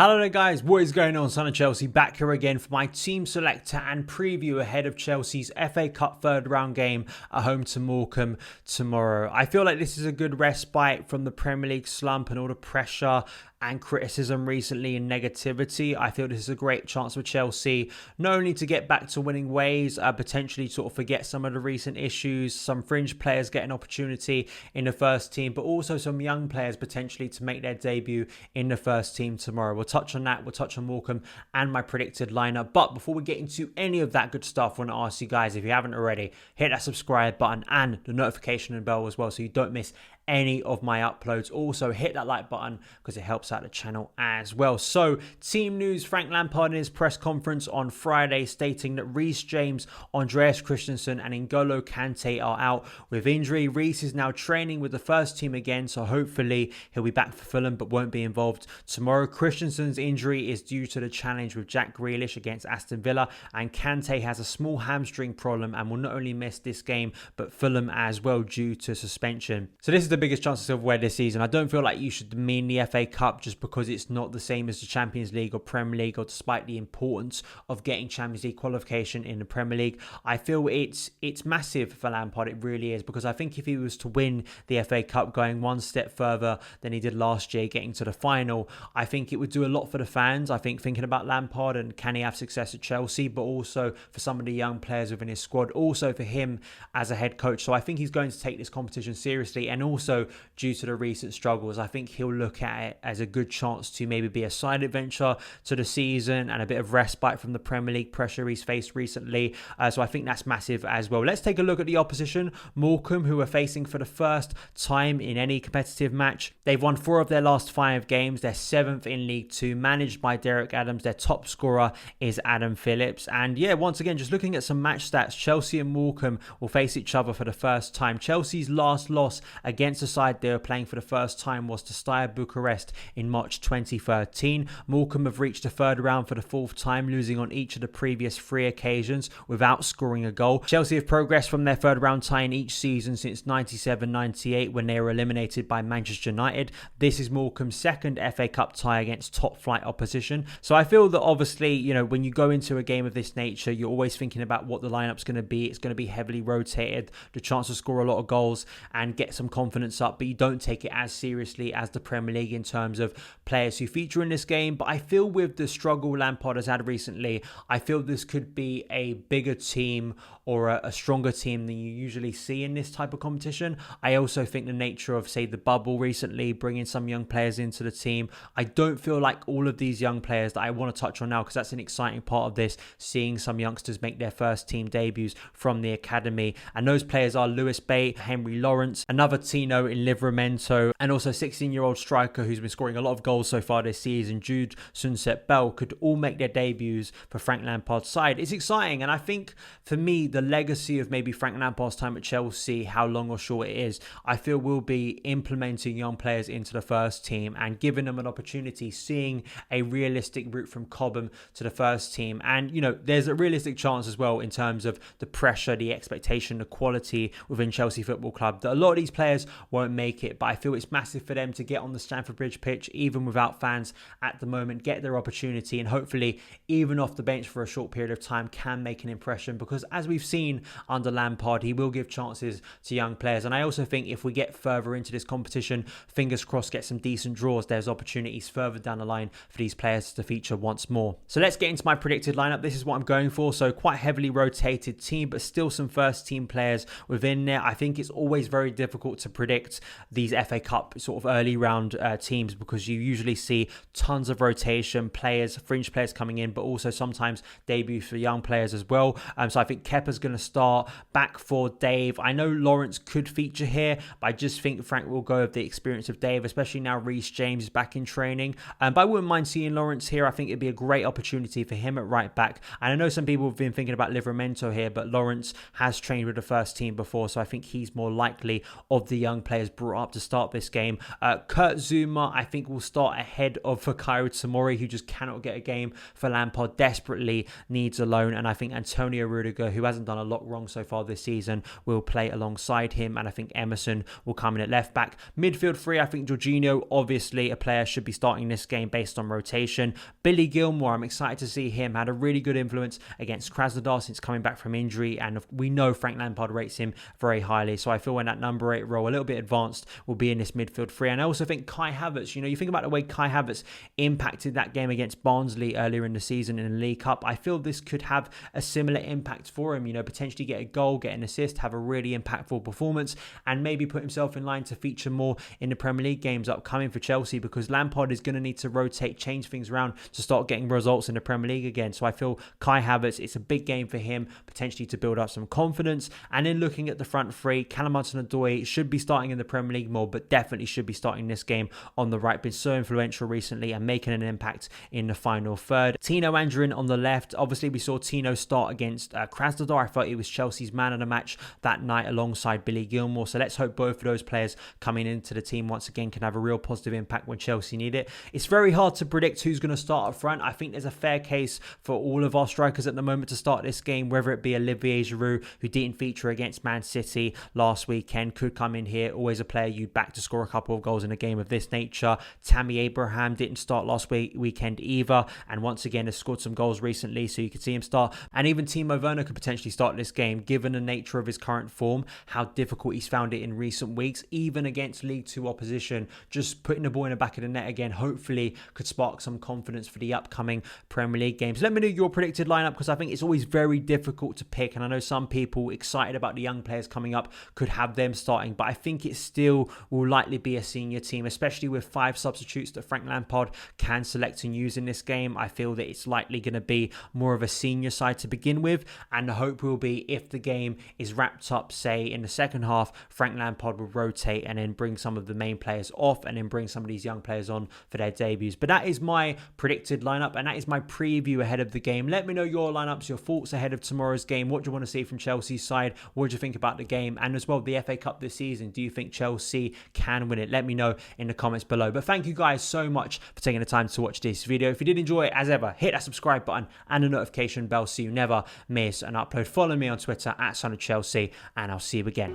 Hello there guys, what is going on? Son of Chelsea back here again for my team selector and preview ahead of Chelsea's FA Cup third round game at home to Morecambe tomorrow. I feel like this is a good respite from the Premier League slump and all the pressure and criticism recently and negativity. I feel this is a great chance for Chelsea not only to get back to winning ways, potentially sort of forget some of the recent issues, some fringe players get an opportunity in the first team, but also some young players potentially to make their debut in the first team tomorrow. We'll touch on that, we'll touch on Morecambe and my predicted lineup. But before we get into any of that good stuff, I want to ask you guys, if you haven't already, hit that subscribe button and the notification bell as well so you don't miss any of my uploads. Also hit that like button because it helps out the channel as well. So team news: Frank Lampard in his press conference on Friday stating that Reece James, Andreas Christensen and N'Golo Kante are out with injury. Reece is now training with the first team again, so hopefully he'll be back for Fulham but won't be involved tomorrow. Christensen's injury is due to the challenge with Jack Grealish against Aston Villa, and Kante has a small hamstring problem and will not only miss this game but Fulham as well due to suspension. So this is the biggest chance of silverware this season. I don't feel like you should demean the FA Cup just because it's not the same as the Champions League or Premier League, or despite the importance of getting Champions League qualification in the Premier League. I feel it's massive for Lampard, it really is, because I think if he was to win the FA Cup, going one step further than he did last year, getting to the final, I think it would do a lot for the fans. I think thinking about Lampard and can he have success at Chelsea, but also for some of the young players within his squad, also for him as a head coach. So I think he's going to take this competition seriously, and also due to the recent struggles, I think he'll look at it as a good chance to maybe be a side adventure to the season and a bit of respite from the Premier League pressure he's faced recently. So I think that's massive as well. Let's take a look at the opposition. Morecambe, who are facing for the first time in any competitive match. They've won 4 of their last 5 games. They're 7th in League 2, managed by Derek Adams. Their top scorer is Adam Phillips. And yeah, once again, just looking at some match stats, Chelsea and Morecambe will face each other for the first time. Chelsea's last loss against the side they were playing for the first time was to Steaua Bucharest in March 2013. Morecambe have reached the third round for the 4th time, losing on each of the previous 3 occasions without scoring a goal. Chelsea have progressed from their third round tie in each season since 97-98 when they were eliminated by Manchester United. This is Morecambe's 2nd FA Cup tie against top flight opposition. So I feel that obviously, you know, when you go into a game of this nature, you're always thinking about what the lineup's going to be. It's going to be heavily rotated, the chance to score a lot of goals and get some confidence up, but you don't take it as seriously as the Premier League in terms of players who feature in this game. But I feel with the struggle Lampard has had recently, I feel this could be a bigger team or a stronger team than you usually see in this type of competition. I also think the nature of, say, the bubble recently, bringing some young players into the team, I don't feel like all of these young players that I want to touch on now, because that's an exciting part of this, seeing some youngsters make their first team debuts from the academy. And those players are Lewis Bate, Henry Lawrence, another Tino in Livramento, and also 16-year-old striker who's been scoring a lot of goals so far this season, Jude Sunset-Bell, could all make their debuts for Frank Lampard's side. It's exciting, and I think for me, the legacy of maybe Frank Lampard's time at Chelsea, how long or short it is, I feel will be implementing young players into the first team and giving them an opportunity, seeing a realistic route from Cobham to the first team. And, you know, there's a realistic chance as well in terms of the pressure, the expectation, the quality within Chelsea Football Club, that a lot of these players won't make it, but I feel it's massive for them to get on the Stamford Bridge pitch, even without fans at the moment, get their opportunity, and hopefully even off the bench for a short period of time can make an impression, because as we've seen under Lampard, he will give chances to young players. And I also think if we get further into this competition, fingers crossed, get some decent draws, there's opportunities further down the line for these players to feature once more. So let's get into my predicted lineup. This is what I'm going for. So quite heavily rotated team, but still some first team players within there. I think it's always very difficult to predict these FA Cup sort of early round teams, because you usually see tons of rotation, players, fringe players coming in, but also sometimes debuts for young players as well. So I think Kepa's going to start back for Dave. I know Lawrence could feature here, but I just think Frank will go with the experience of Dave, especially now Reece James is back in training. But I wouldn't mind seeing Lawrence here. I think it'd be a great opportunity for him at right back. And I know some people have been thinking about Livramento here, but Lawrence has trained with the first team before, so I think he's more likely of the young young players brought up to start this game. Kurt Zuma, I think, will start ahead of Fikayo Tomori, who just cannot get a game for Lampard, desperately needs a loan. And I think Antonio Rudiger, who hasn't done a lot wrong so far this season, will play alongside him. And I think Emerson will come in at left back. Midfield three, I think Jorginho, obviously a player, should be starting this game based on rotation. Billy Gilmour, I'm excited to see him. Had a really good influence against Krasnodar since coming back from injury. And we know Frank Lampard rates him very highly. So I feel when that number 8 role, a little bit advanced, will be in this midfield three. And I also think Kai Havertz, you think about the way Kai Havertz impacted that game against Barnsley earlier in the season in the League Cup. I feel this could have a similar impact for him, potentially get a goal, get an assist, have a really impactful performance, and maybe put himself in line to feature more in the Premier League games upcoming for Chelsea, because Lampard is going to need to rotate, change things around to start getting results in the Premier League again. So I feel Kai Havertz, it's a big game for him, potentially to build up some confidence. And then looking at the front three, CALLUM HUDSON-ODOI should be starting in the Premier League more, but definitely should be starting this game on the right. Been so influential recently and making an impact in the final third. Tino Anjorin on the left. Obviously, we saw Tino start against Krasnodar. I thought he was Chelsea's man of the match that night alongside Billy Gilmour. So let's hope both of those players coming into the team once again can have a real positive impact when Chelsea need it. It's very hard to predict who's going to start up front. I think there's a fair case for all of our strikers at the moment to start this game, whether it be Olivier Giroud, who didn't feature against Man City last weekend, could come in here. Always a player you'd back to score a couple of goals in a game of this nature. Tammy Abraham didn't start last weekend either, and once again has scored some goals recently, so you could see him start. And even Timo Werner could potentially start this game, given the nature of his current form, how difficult he's found it in recent weeks, even against League 2 opposition. Just putting the ball in the back of the net again, hopefully could spark some confidence for the upcoming Premier League games. Let me know your predicted lineup, because I think it's always very difficult to pick, and I know some people excited about the young players coming up could have them starting, but I think it still will likely be a senior team, especially with 5 substitutes that Frank Lampard can select and use in this game. I feel that it's likely going to be more of a senior side to begin with, and the hope will be, if the game is wrapped up, say in the second half, Frank Lampard will rotate and then bring some of the main players off and then bring some of these young players on for their debuts. But that is my predicted lineup, and that is my preview ahead of the game. Let me know your lineups, your thoughts ahead of tomorrow's game. What do you want to see from Chelsea's side? What do you think about the game? And as well, the FA Cup this season. Do you think Chelsea can win it? Let me know in the comments below. But thank you guys so much for taking the time to watch this video. If you did enjoy it, as ever, hit that subscribe button and the notification bell so you never miss an upload. Follow me on Twitter at SonOfChelsea, and I'll see you again.